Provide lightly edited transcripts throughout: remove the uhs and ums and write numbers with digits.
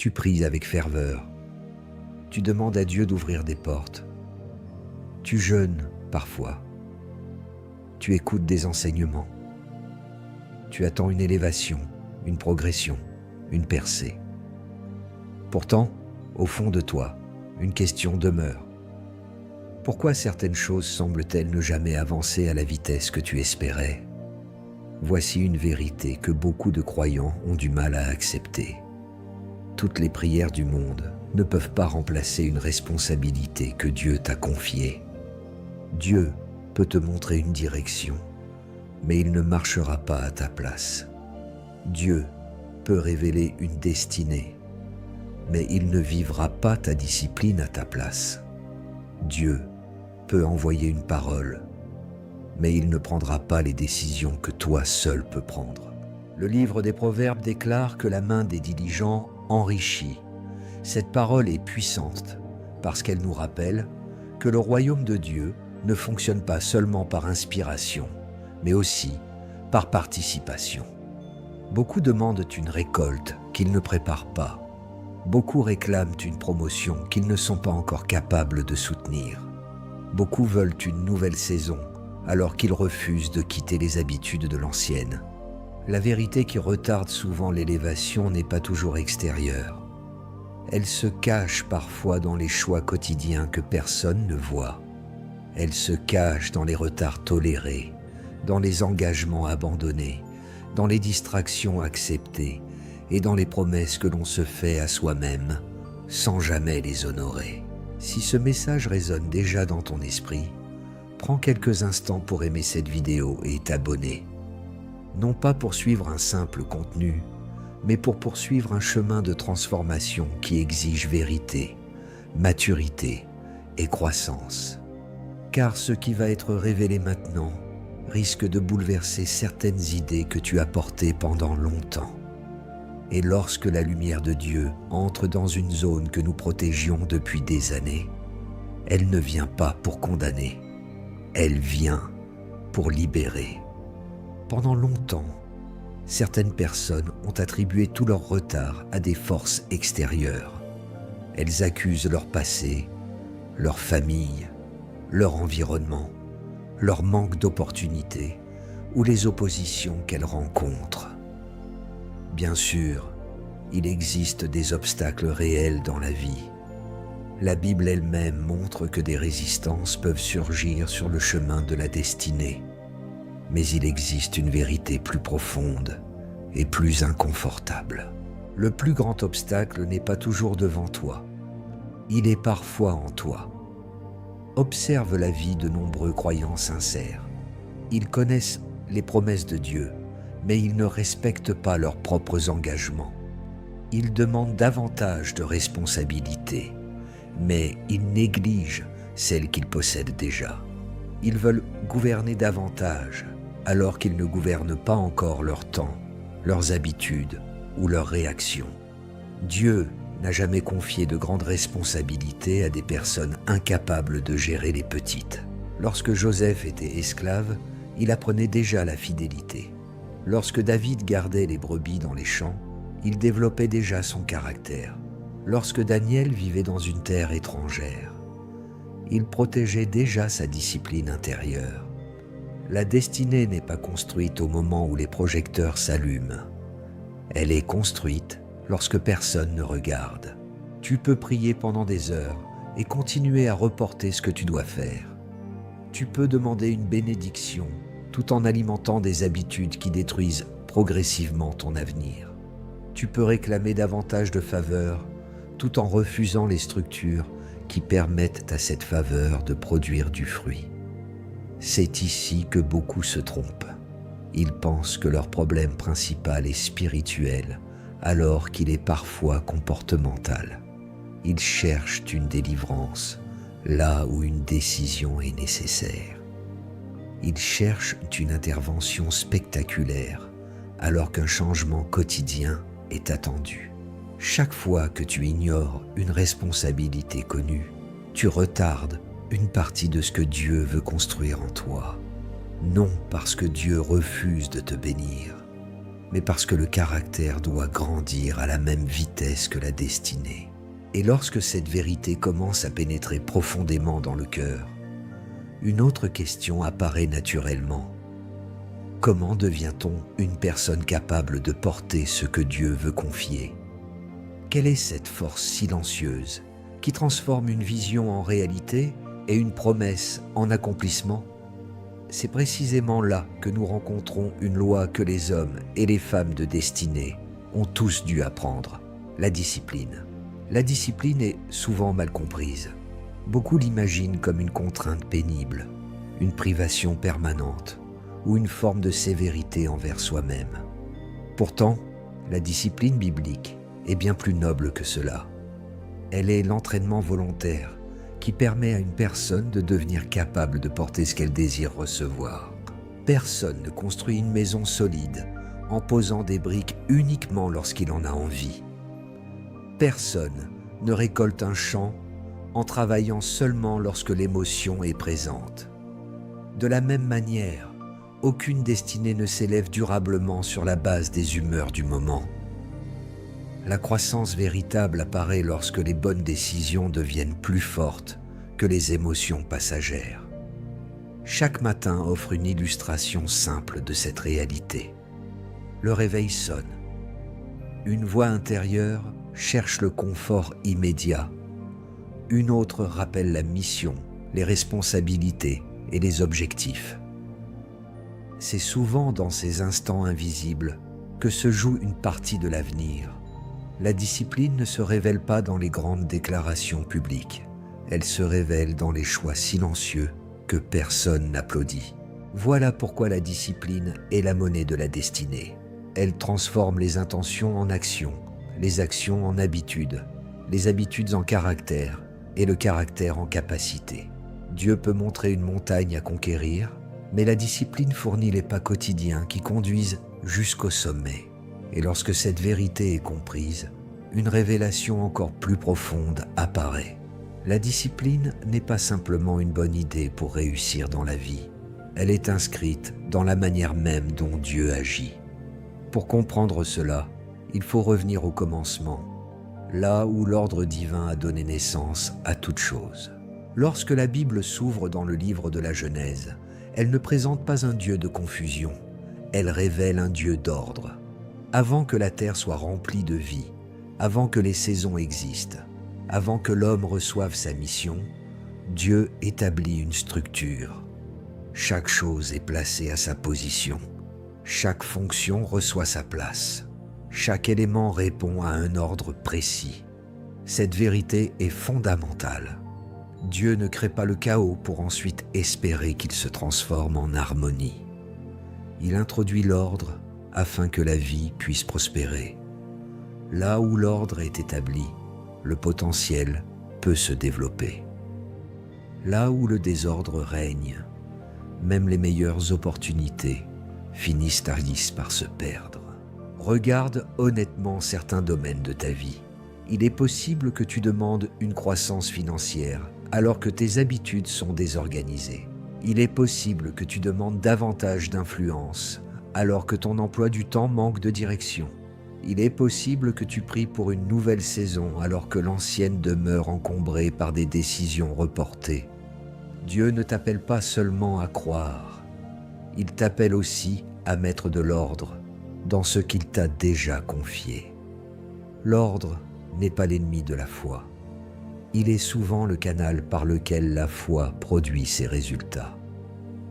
Tu pries avec ferveur. Tu demandes à Dieu d'ouvrir des portes. Tu jeûnes parfois. Tu écoutes des enseignements. Tu attends une élévation, une progression, une percée. Pourtant, au fond de toi, une question demeure. Pourquoi certaines choses semblent-elles ne jamais avancer à la vitesse que tu espérais? Voici une vérité que beaucoup de croyants ont du mal à accepter. Toutes les prières du monde ne peuvent pas remplacer une responsabilité que Dieu t'a confiée. Dieu peut te montrer une direction, mais il ne marchera pas à ta place. Dieu peut révéler une destinée, mais il ne vivra pas ta discipline à ta place. Dieu peut envoyer une parole, mais il ne prendra pas les décisions que toi seul peux prendre. Le livre des Proverbes déclare que la main des diligents enrichit. Cette parole est puissante parce qu'elle nous rappelle que le royaume de Dieu ne fonctionne pas seulement par inspiration, mais aussi par participation. Beaucoup demandent une récolte qu'ils ne préparent pas. Beaucoup réclament une promotion qu'ils ne sont pas encore capables de soutenir. Beaucoup veulent une nouvelle saison alors qu'ils refusent de quitter les habitudes de l'ancienne. La vérité qui retarde souvent l'élévation n'est pas toujours extérieure. Elle se cache parfois dans les choix quotidiens que personne ne voit. Elle se cache dans les retards tolérés, dans les engagements abandonnés, dans les distractions acceptées et dans les promesses que l'on se fait à soi-même sans jamais les honorer. Si ce message résonne déjà dans ton esprit, prends quelques instants pour aimer cette vidéo et t'abonner. Non pas pour suivre un simple contenu, mais pour poursuivre un chemin de transformation qui exige vérité, maturité et croissance. Car ce qui va être révélé maintenant risque de bouleverser certaines idées que tu as portées pendant longtemps. Et lorsque la lumière de Dieu entre dans une zone que nous protégions depuis des années, elle ne vient pas pour condamner, elle vient pour libérer. Pendant longtemps, certaines personnes ont attribué tout leur retard à des forces extérieures. Elles accusent leur passé, leur famille, leur environnement, leur manque d'opportunités ou les oppositions qu'elles rencontrent. Bien sûr, il existe des obstacles réels dans la vie. La Bible elle-même montre que des résistances peuvent surgir sur le chemin de la destinée. Mais il existe une vérité plus profonde et plus inconfortable. Le plus grand obstacle n'est pas toujours devant toi. Il est parfois en toi. Observe la vie de nombreux croyants sincères. Ils connaissent les promesses de Dieu, mais ils ne respectent pas leurs propres engagements. Ils demandent davantage de responsabilités, mais ils négligent celles qu'ils possèdent déjà. Ils veulent gouverner davantage, alors qu'ils ne gouvernent pas encore leur temps, leurs habitudes ou leurs réactions. Dieu n'a jamais confié de grandes responsabilités à des personnes incapables de gérer les petites. Lorsque Joseph était esclave, il apprenait déjà la fidélité. Lorsque David gardait les brebis dans les champs, il développait déjà son caractère. Lorsque Daniel vivait dans une terre étrangère, il protégeait déjà sa discipline intérieure. La destinée n'est pas construite au moment où les projecteurs s'allument. Elle est construite lorsque personne ne regarde. Tu peux prier pendant des heures et continuer à reporter ce que tu dois faire. Tu peux demander une bénédiction tout en alimentant des habitudes qui détruisent progressivement ton avenir. Tu peux réclamer davantage de faveur tout en refusant les structures qui permettent à cette faveur de produire du fruit. C'est ici que beaucoup se trompent. Ils pensent que leur problème principal est spirituel, alors qu'il est parfois comportemental. Ils cherchent une délivrance, là où une décision est nécessaire. Ils cherchent une intervention spectaculaire, alors qu'un changement quotidien est attendu. Chaque fois que tu ignores une responsabilité connue, tu retardes une partie de ce que Dieu veut construire en toi. Non parce que Dieu refuse de te bénir, mais parce que le caractère doit grandir à la même vitesse que la destinée. Et lorsque cette vérité commence à pénétrer profondément dans le cœur, une autre question apparaît naturellement. Comment devient-on une personne capable de porter ce que Dieu veut confier? Quelle est cette force silencieuse qui transforme une vision en réalité et une promesse en accomplissement? C'est précisément là que nous rencontrons une loi que les hommes et les femmes de destinée ont tous dû apprendre, la discipline. La discipline est souvent mal comprise. Beaucoup l'imaginent comme une contrainte pénible, une privation permanente ou une forme de sévérité envers soi-même. Pourtant, la discipline biblique est bien plus noble que cela. Elle est l'entraînement volontaire qui permet à une personne de devenir capable de porter ce qu'elle désire recevoir. Personne ne construit une maison solide en posant des briques uniquement lorsqu'il en a envie. Personne ne récolte un champ en travaillant seulement lorsque l'émotion est présente. De la même manière, aucune destinée ne s'élève durablement sur la base des humeurs du moment. La croissance véritable apparaît lorsque les bonnes décisions deviennent plus fortes que les émotions passagères. Chaque matin offre une illustration simple de cette réalité. Le réveil sonne. Une voix intérieure cherche le confort immédiat. Une autre rappelle la mission, les responsabilités et les objectifs. C'est souvent dans ces instants invisibles que se joue une partie de l'avenir. La discipline ne se révèle pas dans les grandes déclarations publiques. Elle se révèle dans les choix silencieux que personne n'applaudit. Voilà pourquoi la discipline est la monnaie de la destinée. Elle transforme les intentions en actions, les actions en habitudes, les habitudes en caractère et le caractère en capacité. Dieu peut montrer une montagne à conquérir, mais la discipline fournit les pas quotidiens qui conduisent jusqu'au sommet. Et lorsque cette vérité est comprise, une révélation encore plus profonde apparaît. La discipline n'est pas simplement une bonne idée pour réussir dans la vie. Elle est inscrite dans la manière même dont Dieu agit. Pour comprendre cela, il faut revenir au commencement, là où l'ordre divin a donné naissance à toute chose. Lorsque la Bible s'ouvre dans le livre de la Genèse, elle ne présente pas un Dieu de confusion, elle révèle un Dieu d'ordre. Avant que la terre soit remplie de vie, avant que les saisons existent, avant que l'homme reçoive sa mission, Dieu établit une structure. Chaque chose est placée à sa position. Chaque fonction reçoit sa place. Chaque élément répond à un ordre précis. Cette vérité est fondamentale. Dieu ne crée pas le chaos pour ensuite espérer qu'il se transforme en harmonie. Il introduit l'ordre afin que la vie puisse prospérer. Là où l'ordre est établi, le potentiel peut se développer. Là où le désordre règne, même les meilleures opportunités finissent par se perdre. Regarde honnêtement certains domaines de ta vie. Il est possible que tu demandes une croissance financière alors que tes habitudes sont désorganisées. Il est possible que tu demandes davantage d'influence alors que ton emploi du temps manque de direction. Il est possible que tu pries pour une nouvelle saison alors que l'ancienne demeure encombrée par des décisions reportées. Dieu ne t'appelle pas seulement à croire, il t'appelle aussi à mettre de l'ordre dans ce qu'il t'a déjà confié. L'ordre n'est pas l'ennemi de la foi. Il est souvent le canal par lequel la foi produit ses résultats.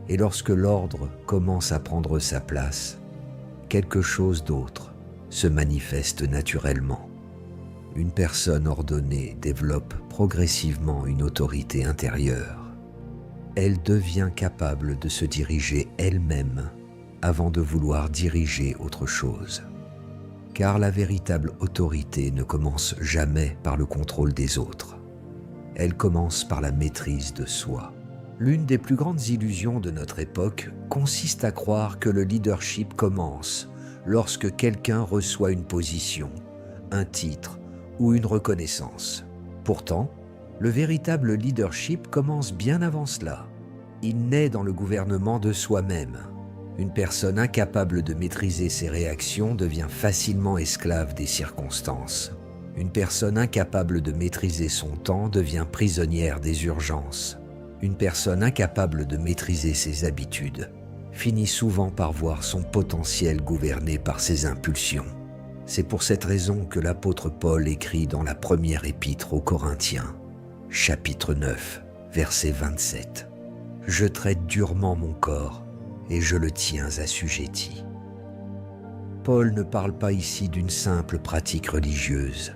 Et lorsque l'ordre commence à prendre sa place, quelque chose d'autre se manifeste naturellement. Une personne ordonnée développe progressivement une autorité intérieure. Elle devient capable de se diriger elle-même avant de vouloir diriger autre chose. Car la véritable autorité ne commence jamais par le contrôle des autres. Elle commence par la maîtrise de soi. L'une des plus grandes illusions de notre époque consiste à croire que le leadership commence lorsque quelqu'un reçoit une position, un titre ou une reconnaissance. Pourtant, le véritable leadership commence bien avant cela. Il naît dans le gouvernement de soi-même. Une personne incapable de maîtriser ses réactions devient facilement esclave des circonstances. Une personne incapable de maîtriser son temps devient prisonnière des urgences. Une personne incapable de maîtriser ses habitudes finit souvent par voir son potentiel gouverné par ses impulsions. C'est pour cette raison que l'apôtre Paul écrit dans la première épître aux Corinthiens, chapitre 9, verset 27. « Je traite durement mon corps et je le tiens assujetti. » Paul ne parle pas ici d'une simple pratique religieuse.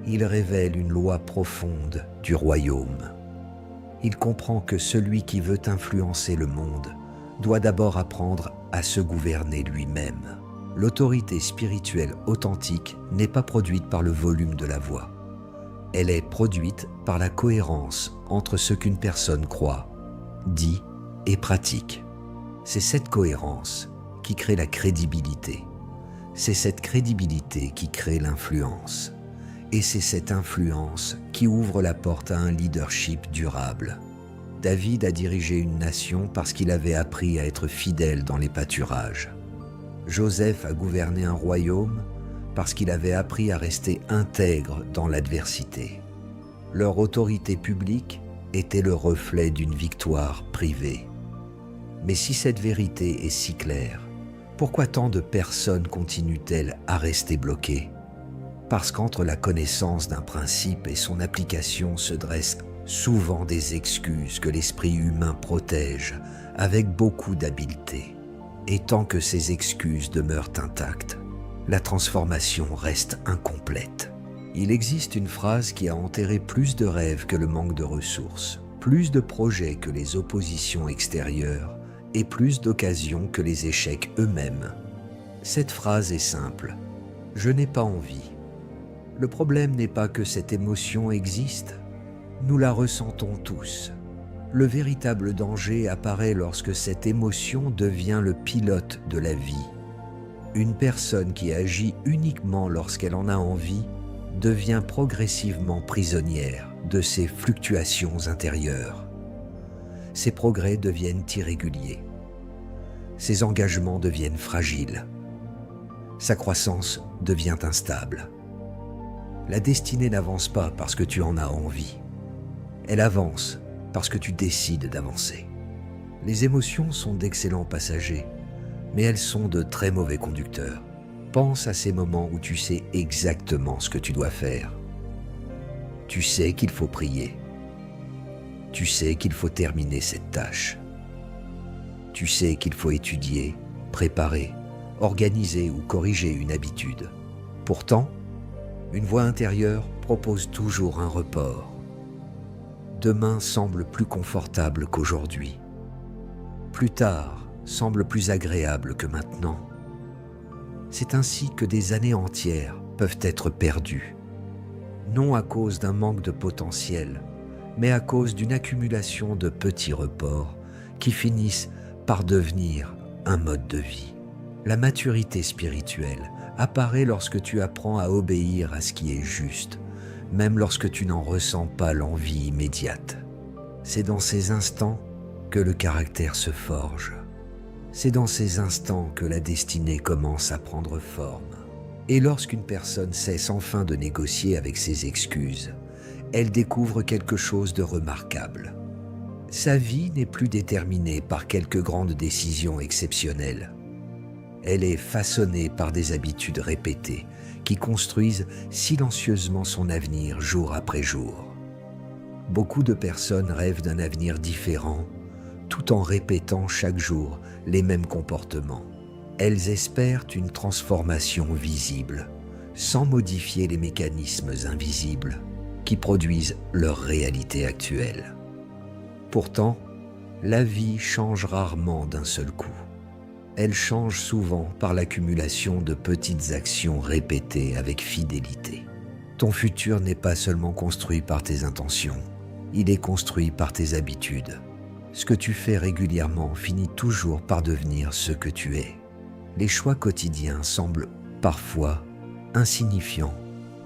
Il révèle une loi profonde du royaume. Il comprend que celui qui veut influencer le monde doit d'abord apprendre à se gouverner lui-même. L'autorité spirituelle authentique n'est pas produite par le volume de la voix. Elle est produite par la cohérence entre ce qu'une personne croit, dit et pratique. C'est cette cohérence qui crée la crédibilité. C'est cette crédibilité qui crée l'influence. Et c'est cette influence qui ouvre la porte à un leadership durable. David a dirigé une nation parce qu'il avait appris à être fidèle dans les pâturages. Joseph a gouverné un royaume parce qu'il avait appris à rester intègre dans l'adversité. Leur autorité publique était le reflet d'une victoire privée. Mais si cette vérité est si claire, pourquoi tant de personnes continuent-elles à rester bloquées ? Parce qu'entre la connaissance d'un principe et son application se dressent souvent des excuses que l'esprit humain protège avec beaucoup d'habileté. Et tant que ces excuses demeurent intactes, la transformation reste incomplète. Il existe une phrase qui a enterré plus de rêves que le manque de ressources, plus de projets que les oppositions extérieures et plus d'occasions que les échecs eux-mêmes. Cette phrase est simple. Je n'ai pas envie. Le problème n'est pas que cette émotion existe. Nous la ressentons tous. Le véritable danger apparaît lorsque cette émotion devient le pilote de la vie. Une personne qui agit uniquement lorsqu'elle en a envie devient progressivement prisonnière de ses fluctuations intérieures. Ses progrès deviennent irréguliers. Ses engagements deviennent fragiles. Sa croissance devient instable. La destinée n'avance pas parce que tu en as envie. Elle avance parce que tu décides d'avancer. Les émotions sont d'excellents passagers, mais elles sont de très mauvais conducteurs. Pense à ces moments où tu sais exactement ce que tu dois faire. Tu sais qu'il faut prier. Tu sais qu'il faut terminer cette tâche. Tu sais qu'il faut étudier, préparer, organiser ou corriger une habitude. Pourtant, une voix intérieure propose toujours un report. Demain semble plus confortable qu'aujourd'hui. Plus tard semble plus agréable que maintenant. C'est ainsi que des années entières peuvent être perdues. Non à cause d'un manque de potentiel, mais à cause d'une accumulation de petits reports qui finissent par devenir un mode de vie. La maturité spirituelle apparaît lorsque tu apprends à obéir à ce qui est juste, même lorsque tu n'en ressens pas l'envie immédiate. C'est dans ces instants que le caractère se forge. C'est dans ces instants que la destinée commence à prendre forme. Et lorsqu'une personne cesse enfin de négocier avec ses excuses, elle découvre quelque chose de remarquable. Sa vie n'est plus déterminée par quelques grandes décisions exceptionnelles. Elle est façonnée par des habitudes répétées qui construisent silencieusement son avenir jour après jour. Beaucoup de personnes rêvent d'un avenir différent tout en répétant chaque jour les mêmes comportements. Elles espèrent une transformation visible, sans modifier les mécanismes invisibles qui produisent leur réalité actuelle. Pourtant, la vie change rarement d'un seul coup. Elle change souvent par l'accumulation de petites actions répétées avec fidélité. Ton futur n'est pas seulement construit par tes intentions, il est construit par tes habitudes. Ce que tu fais régulièrement finit toujours par devenir ce que tu es. Les choix quotidiens semblent parfois insignifiants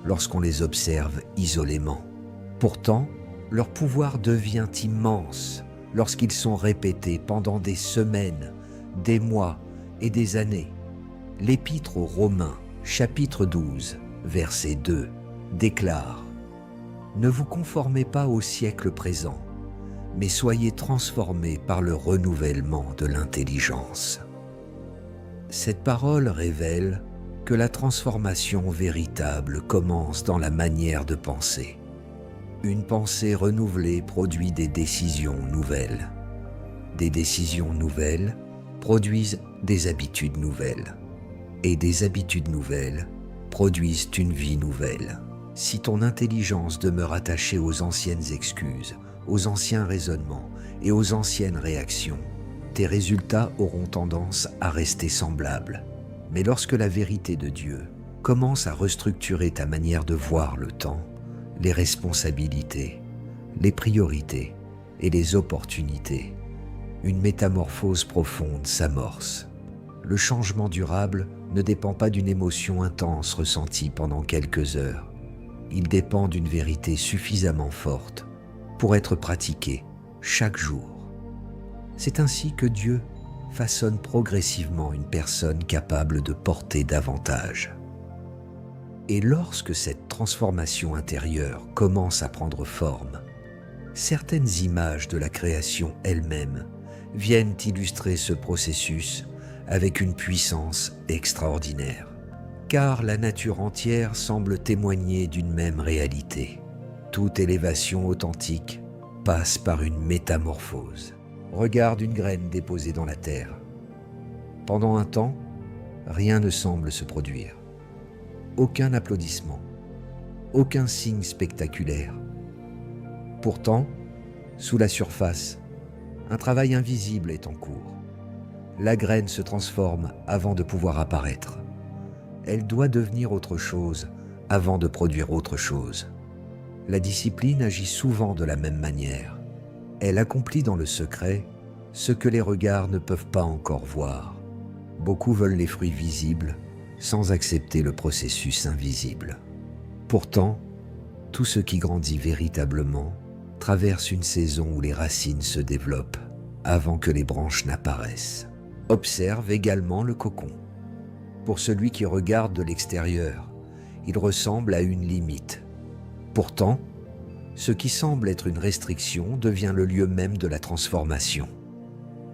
lorsqu'on les observe isolément. Pourtant, leur pouvoir devient immense lorsqu'ils sont répétés pendant des semaines, des mois et des années. L'Épître aux Romains, chapitre 12, verset 2, déclare « Ne vous conformez pas au siècle présent, mais soyez transformés par le renouvellement de l'intelligence. » Cette parole révèle que la transformation véritable commence dans la manière de penser. Une pensée renouvelée produit des décisions nouvelles. Des décisions nouvelles produisent des habitudes nouvelles. Et des habitudes nouvelles produisent une vie nouvelle. Si ton intelligence demeure attachée aux anciennes excuses, aux anciens raisonnements et aux anciennes réactions, tes résultats auront tendance à rester semblables. Mais lorsque la vérité de Dieu commence à restructurer ta manière de voir le temps, les responsabilités, les priorités et les opportunités, une métamorphose profonde s'amorce. Le changement durable ne dépend pas d'une émotion intense ressentie pendant quelques heures. Il dépend d'une vérité suffisamment forte pour être pratiquée chaque jour. C'est ainsi que Dieu façonne progressivement une personne capable de porter davantage. Et lorsque cette transformation intérieure commence à prendre forme, certaines images de la création elle-même viennent illustrer ce processus avec une puissance extraordinaire. Car la nature entière semble témoigner d'une même réalité. Toute élévation authentique passe par une métamorphose. Regarde une graine déposée dans la terre. Pendant un temps, rien ne semble se produire. Aucun applaudissement, aucun signe spectaculaire. Pourtant, sous la surface, un travail invisible est en cours. La graine se transforme avant de pouvoir apparaître. Elle doit devenir autre chose avant de produire autre chose. La discipline agit souvent de la même manière. Elle accomplit dans le secret ce que les regards ne peuvent pas encore voir. Beaucoup veulent les fruits visibles sans accepter le processus invisible. Pourtant, tout ce qui grandit véritablement traverse une saison où les racines se développent avant que les branches n'apparaissent. Observe également le cocon. Pour celui qui regarde de l'extérieur, il ressemble à une limite. Pourtant, ce qui semble être une restriction devient le lieu même de la transformation.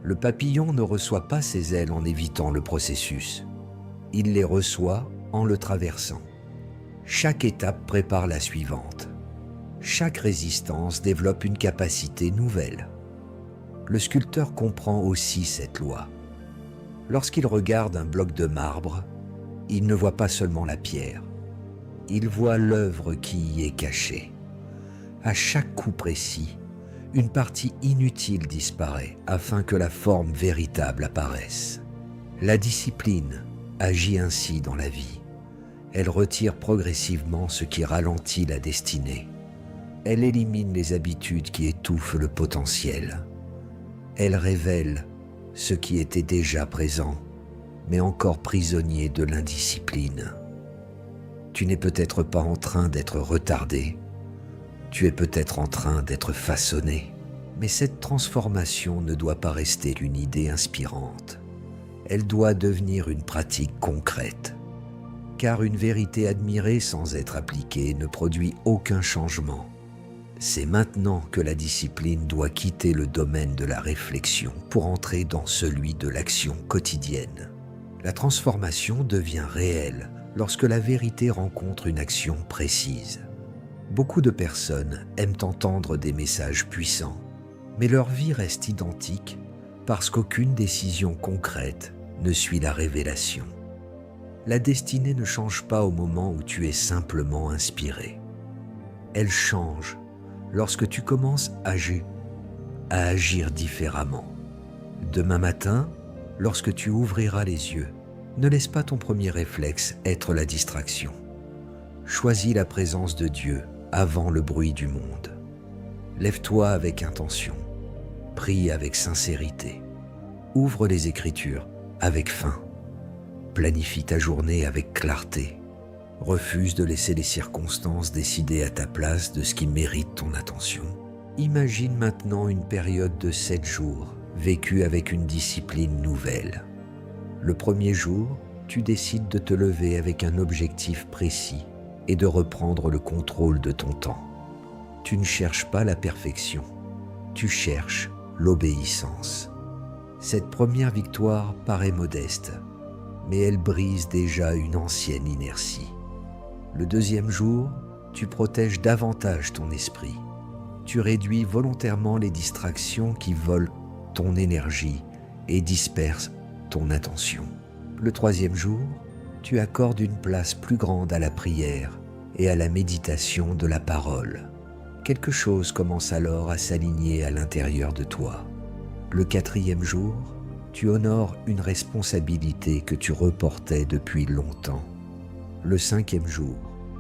Le papillon ne reçoit pas ses ailes en évitant le processus. Il les reçoit en le traversant. Chaque étape prépare la suivante. Chaque résistance développe une capacité nouvelle. Le sculpteur comprend aussi cette loi. Lorsqu'il regarde un bloc de marbre, il ne voit pas seulement la pierre. Il voit l'œuvre qui y est cachée. À chaque coup précis, une partie inutile disparaît afin que la forme véritable apparaisse. La discipline agit ainsi dans la vie. Elle retire progressivement ce qui ralentit la destinée. Elle élimine les habitudes qui étouffent le potentiel. Elle révèle ce qui était déjà présent, mais encore prisonnier de l'indiscipline. Tu n'es peut-être pas en train d'être retardé, tu es peut-être en train d'être façonné, mais cette transformation ne doit pas rester une idée inspirante. Elle doit devenir une pratique concrète, car une vérité admirée sans être appliquée ne produit aucun changement. C'est maintenant que la discipline doit quitter le domaine de la réflexion pour entrer dans celui de l'action quotidienne. La transformation devient réelle lorsque la vérité rencontre une action précise. Beaucoup de personnes aiment entendre des messages puissants, mais leur vie reste identique parce qu'aucune décision concrète ne suit la révélation. La destinée ne change pas au moment où tu es simplement inspiré. Elle change lorsque tu commences à agir différemment. Demain matin, lorsque tu ouvriras les yeux, ne laisse pas ton premier réflexe être la distraction. Choisis la présence de Dieu avant le bruit du monde. Lève-toi avec intention, prie avec sincérité, ouvre les Écritures avec faim, planifie ta journée avec clarté. Refuse de laisser les circonstances décider à ta place de ce qui mérite ton attention. Imagine maintenant une période de 7 jours vécu avec une discipline nouvelle. Le premier jour, tu décides de te lever avec un objectif précis et de reprendre le contrôle de ton temps. Tu ne cherches pas la perfection, tu cherches l'obéissance. Cette première victoire paraît modeste, mais elle brise déjà une ancienne inertie. Le deuxième jour, tu protèges davantage ton esprit. Tu réduis volontairement les distractions qui volent ton énergie et dispersent ton attention. Le troisième jour, tu accordes une place plus grande à la prière et à la méditation de la parole. Quelque chose commence alors à s'aligner à l'intérieur de toi. Le quatrième jour, tu honores une responsabilité que tu reportais depuis longtemps. Le cinquième jour,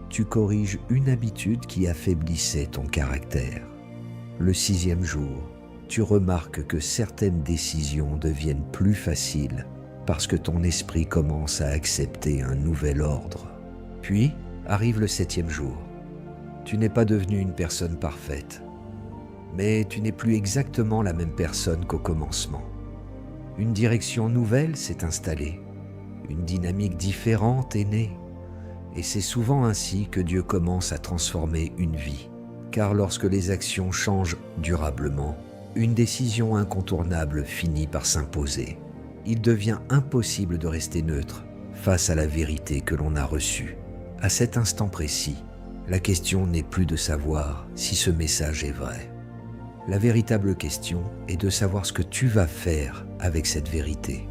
tu corriges une habitude qui affaiblissait ton caractère. Le sixième jour, tu remarques que certaines décisions deviennent plus faciles parce que ton esprit commence à accepter un nouvel ordre. Puis arrive le septième jour. Tu n'es pas devenu une personne parfaite, mais tu n'es plus exactement la même personne qu'au commencement. Une direction nouvelle s'est installée, une dynamique différente est née, et c'est souvent ainsi que Dieu commence à transformer une vie. Car lorsque les actions changent durablement, une décision incontournable finit par s'imposer. Il devient impossible de rester neutre face à la vérité que l'on a reçue. À cet instant précis, la question n'est plus de savoir si ce message est vrai. La véritable question est de savoir ce que tu vas faire avec cette vérité.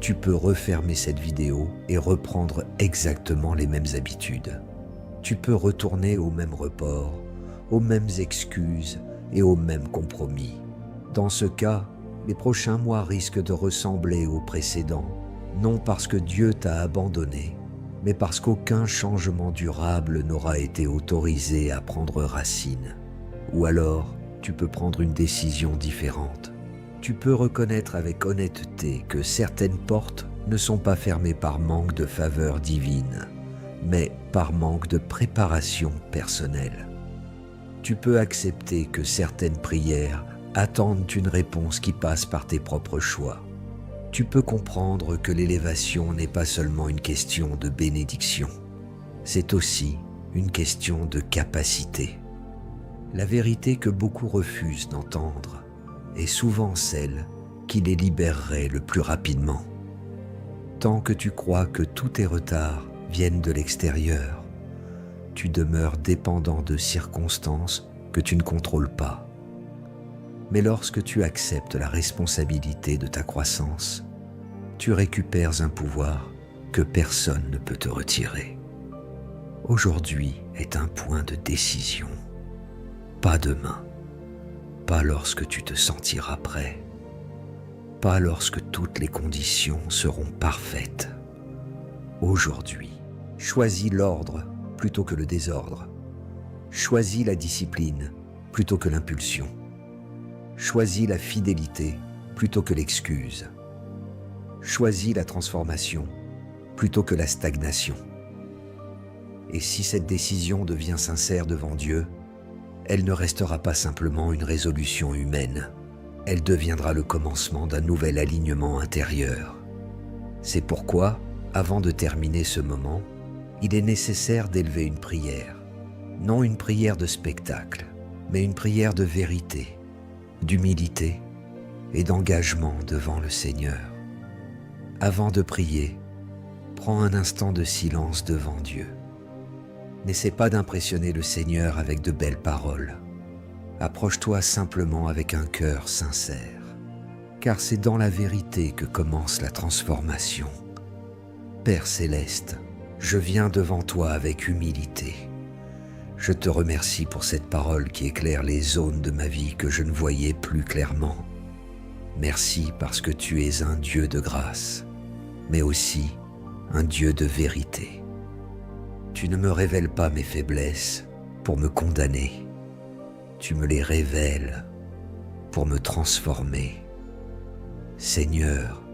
Tu peux refermer cette vidéo et reprendre exactement les mêmes habitudes. Tu peux retourner au même report, aux mêmes excuses et aux mêmes compromis. Dans ce cas, les prochains mois risquent de ressembler aux précédents, non parce que Dieu t'a abandonné, mais parce qu'aucun changement durable n'aura été autorisé à prendre racine. Ou alors, tu peux prendre une décision différente. Tu peux reconnaître avec honnêteté que certaines portes ne sont pas fermées par manque de faveur divine, mais par manque de préparation personnelle. Tu peux accepter que certaines prières attendent une réponse qui passe par tes propres choix. Tu peux comprendre que l'élévation n'est pas seulement une question de bénédiction, c'est aussi une question de capacité. La vérité que beaucoup refusent d'entendre est souvent celle qui les libérerait le plus rapidement. Tant que tu crois que tous tes retards viennent de l'extérieur, tu demeures dépendant de circonstances que tu ne contrôles pas. Mais lorsque tu acceptes la responsabilité de ta croissance, tu récupères un pouvoir que personne ne peut te retirer. Aujourd'hui est un point de décision, pas demain, pas lorsque tu te sentiras prêt, pas lorsque toutes les conditions seront parfaites. Aujourd'hui, choisis l'ordre plutôt que le désordre. Choisis la discipline plutôt que l'impulsion. Choisis la fidélité plutôt que l'excuse. Choisis la transformation plutôt que la stagnation. Et si cette décision devient sincère devant Dieu, elle ne restera pas simplement une résolution humaine. Elle deviendra le commencement d'un nouvel alignement intérieur. C'est pourquoi, avant de terminer ce moment, il est nécessaire d'élever une prière. Non une prière de spectacle, mais une prière de vérité, d'humilité et d'engagement devant le Seigneur. Avant de prier, prends un instant de silence devant Dieu. N'essaie pas d'impressionner le Seigneur avec de belles paroles. Approche-toi simplement avec un cœur sincère, car c'est dans la vérité que commence la transformation. Père céleste, je viens devant toi avec humilité. Je te remercie pour cette parole qui éclaire les zones de ma vie que je ne voyais plus clairement. Merci parce que tu es un Dieu de grâce, mais aussi un Dieu de vérité. Tu ne me révèles pas mes faiblesses pour me condamner. Tu me les révèles pour me transformer. Seigneur,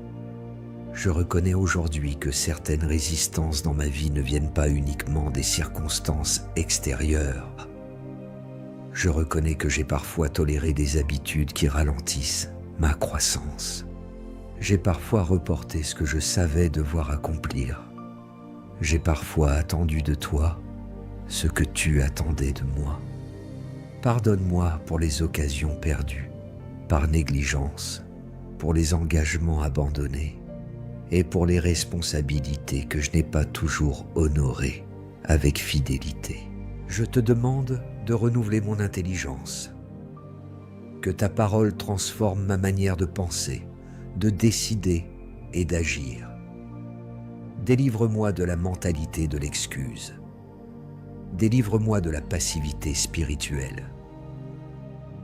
je reconnais aujourd'hui que certaines résistances dans ma vie ne viennent pas uniquement des circonstances extérieures. Je reconnais que j'ai parfois toléré des habitudes qui ralentissent ma croissance. J'ai parfois reporté ce que je savais devoir accomplir. J'ai parfois attendu de toi ce que tu attendais de moi. Pardonne-moi pour les occasions perdues, par négligence, pour les engagements abandonnés et pour les responsabilités que je n'ai pas toujours honorées avec fidélité. Je te demande de renouveler mon intelligence, que ta parole transforme ma manière de penser, de décider et d'agir. Délivre-moi de la mentalité de l'excuse. Délivre-moi de la passivité spirituelle.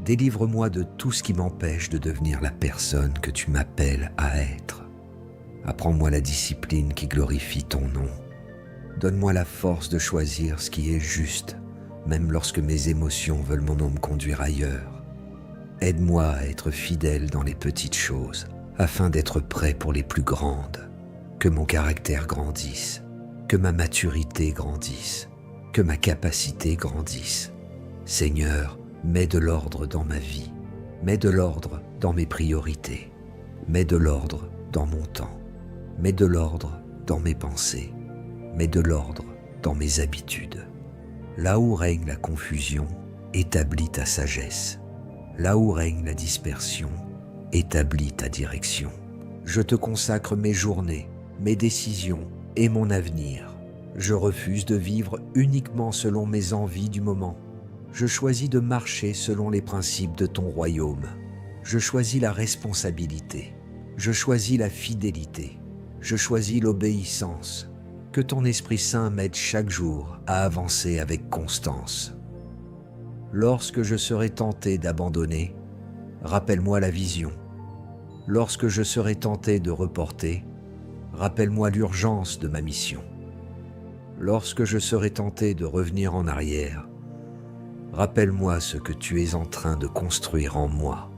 Délivre-moi de tout ce qui m'empêche de devenir la personne que tu m'appelles à être. Apprends-moi la discipline qui glorifie ton nom. Donne-moi la force de choisir ce qui est juste, même lorsque mes émotions veulent me conduire ailleurs. Aide-moi à être fidèle dans les petites choses, afin d'être prêt pour les plus grandes. Que mon caractère grandisse, que ma maturité grandisse, que ma capacité grandisse. Seigneur, mets de l'ordre dans ma vie, mets de l'ordre dans mes priorités, mets de l'ordre dans mon temps, mets de l'ordre dans mes pensées, mets de l'ordre dans mes habitudes. Là où règne la confusion, établis ta sagesse. Là où règne la dispersion, établis ta direction. Je te consacre mes journées, mes décisions et mon avenir. Je refuse de vivre uniquement selon mes envies du moment. Je choisis de marcher selon les principes de ton royaume. Je choisis la responsabilité. Je choisis la fidélité. Je choisis l'obéissance. Que ton Esprit Saint m'aide chaque jour à avancer avec constance. Lorsque je serai tenté d'abandonner, rappelle-moi la vision. Lorsque je serai tenté de reporter, rappelle-moi l'urgence de ma mission. Lorsque je serai tenté de revenir en arrière, rappelle-moi ce que tu es en train de construire en moi.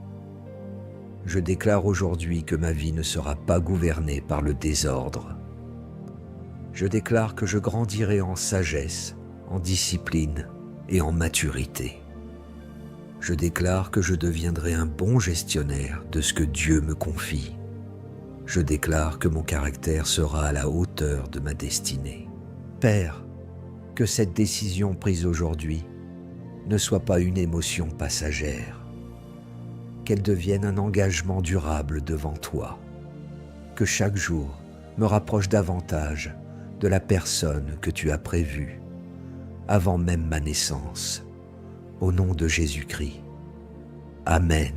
Je déclare aujourd'hui que ma vie ne sera pas gouvernée par le désordre. Je déclare que je grandirai en sagesse, en discipline et en maturité. Je déclare que je deviendrai un bon gestionnaire de ce que Dieu me confie. Je déclare que mon caractère sera à la hauteur de ma destinée. Père, que cette décision prise aujourd'hui ne soit pas une émotion passagère, qu'elle devienne un engagement durable devant toi, que chaque jour me rapproche davantage de la personne que tu as prévue avant même ma naissance. Au nom de Jésus-Christ. Amen.